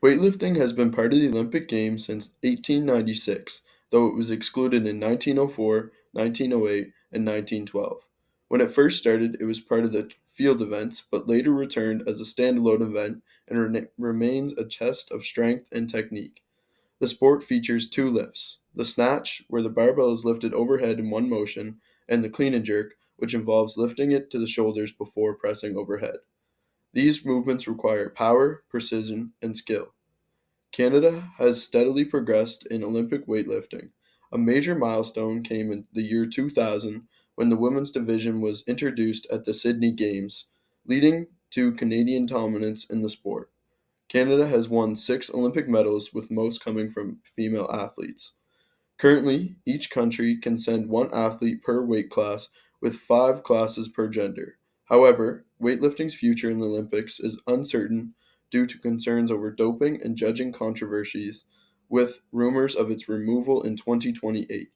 Weightlifting has been part of the Olympic Games since 1896, though it was excluded in 1904, 1908, and 1912. When it first started, it was part of the field events, but later returned as a standalone event and remains a test of strength and technique. The sport features two lifts: the snatch, where the barbell is lifted overhead in one motion, and the clean and jerk, which involves lifting it to the shoulders before pressing overhead. These movements require power, precision, and skill. Canada has steadily progressed in Olympic weightlifting. A major milestone came in the year 2000 when the women's division was introduced at the Sydney Games, leading to Canadian dominance in the sport. Canada has won 6 Olympic medals, with most coming from female athletes. Currently, each country can send one athlete per weight class, with 5 classes per gender. However, weightlifting's future in the Olympics is uncertain due to concerns over doping and judging controversies, with rumors of its removal in 2028.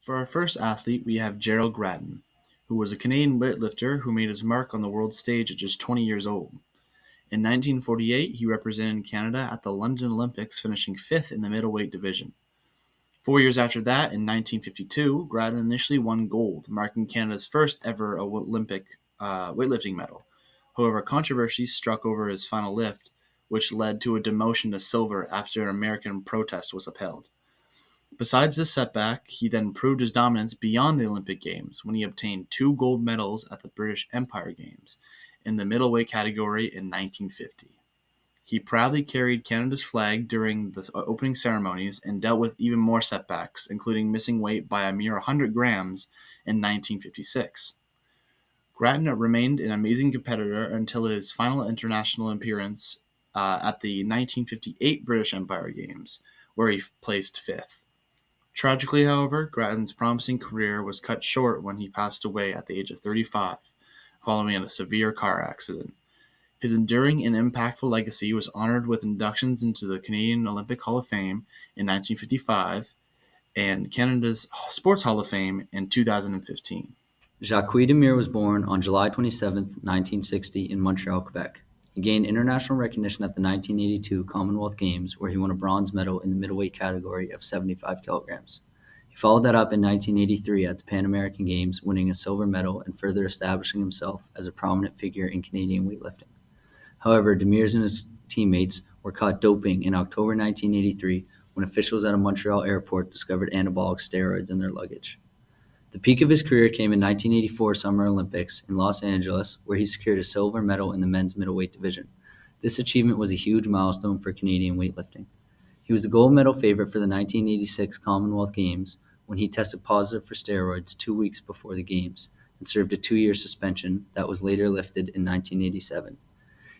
For our first athlete, we have Gerald Grattan, who was a Canadian weightlifter who made his mark on the world stage at just 20 years old. In 1948, he represented Canada at the London Olympics, finishing fifth in the middleweight division. 4 years after that, in 1952, Grattan initially won gold, marking Canada's first ever Olympic weightlifting medal. However, controversy struck over his final lift, which led to a demotion to silver after an American protest was upheld. Besides this setback, he then proved his dominance beyond the Olympic Games when he obtained 2 gold medals at the British Empire Games in the middleweight category in 1950. He proudly carried Canada's flag during the opening ceremonies and dealt with even more setbacks, including missing weight by a mere 100 grams in 1956. Grattan remained an amazing competitor until his final international appearance at the 1958 British Empire Games, where he placed fifth. Tragically, however, Grattan's promising career was cut short when he passed away at the age of 35, following a severe car accident. His enduring and impactful legacy was honored with inductions into the Canadian Olympic Hall of Fame in 1955 and Canada's Sports Hall of Fame in 2015. Jacques Demir was born on July 27, 1960, in Montreal, Quebec. He gained international recognition at the 1982 Commonwealth Games, where he won a bronze medal in the middleweight category of 75 kilograms. He followed that up in 1983 at the Pan American Games, winning a silver medal and further establishing himself as a prominent figure in Canadian weightlifting. However, Demers and his teammates were caught doping in October 1983 when officials at a Montreal airport discovered anabolic steroids in their luggage. The peak of his career came in 1984 Summer Olympics in Los Angeles, where he secured a silver medal in the men's middleweight division. This achievement was a huge milestone for Canadian weightlifting. He was the gold medal favorite for the 1986 Commonwealth Games when he tested positive for steroids 2 weeks before the Games and served a 2-year suspension that was later lifted in 1987.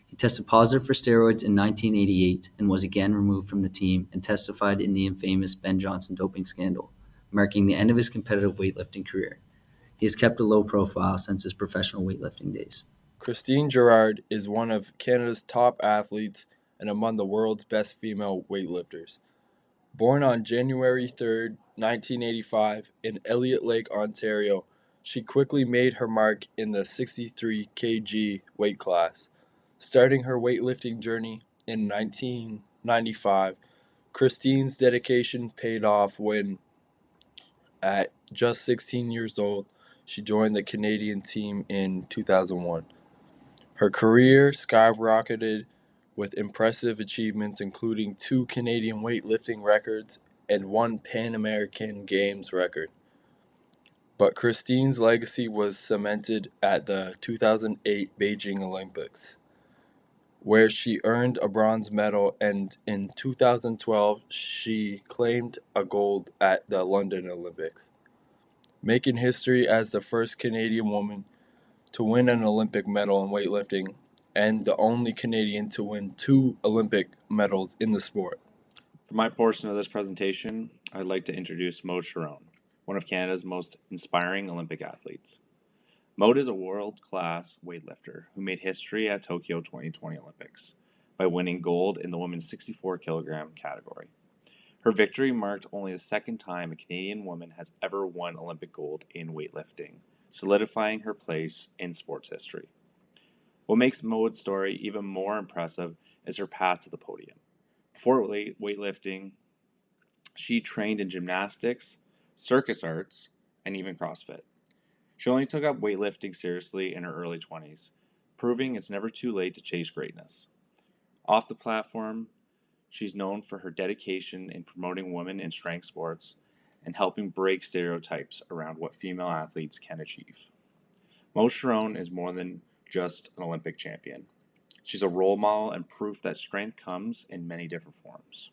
He tested positive for steroids in 1988 and was again removed from the team and testified in the infamous Ben Johnson doping scandal, marking the end of his competitive weightlifting career. He has kept a low profile since his professional weightlifting days. Christine Gerard is one of Canada's top athletes and among the world's best female weightlifters. Born on January 3rd, 1985, in Elliott Lake, Ontario, she quickly made her mark in the 63 kg weight class. Starting her weightlifting journey in 1995, Christine's dedication paid off when, at just 16 years old, she joined the Canadian team in 2001. Her career skyrocketed with impressive achievements, including 2 Canadian weightlifting records and 1 Pan American Games record. But Christine's legacy was cemented at the 2008 Beijing Olympics, where she earned a bronze medal, and in 2012 she claimed a gold at the London Olympics, making history as the first Canadian woman to win an Olympic medal in weightlifting and the only Canadian to win 2 Olympic medals in the sport. For my portion of this presentation, I'd like to introduce Maud Sharon, one of Canada's most inspiring Olympic athletes. Maud is a world-class weightlifter who made history at Tokyo 2020 Olympics by winning gold in the women's 64 kilogram category. Her victory marked only the second time a Canadian woman has ever won Olympic gold in weightlifting, solidifying her place in sports history. What makes Maud's story even more impressive is her path to the podium. Before weightlifting, she trained in gymnastics, circus arts, and even CrossFit. She only took up weightlifting seriously in her early 20s, proving it's never too late to chase greatness. Off the platform, she's known for her dedication in promoting women in strength sports and helping break stereotypes around what female athletes can achieve. Mo Sharon is more than just an Olympic champion. She's a role model and proof that strength comes in many different forms.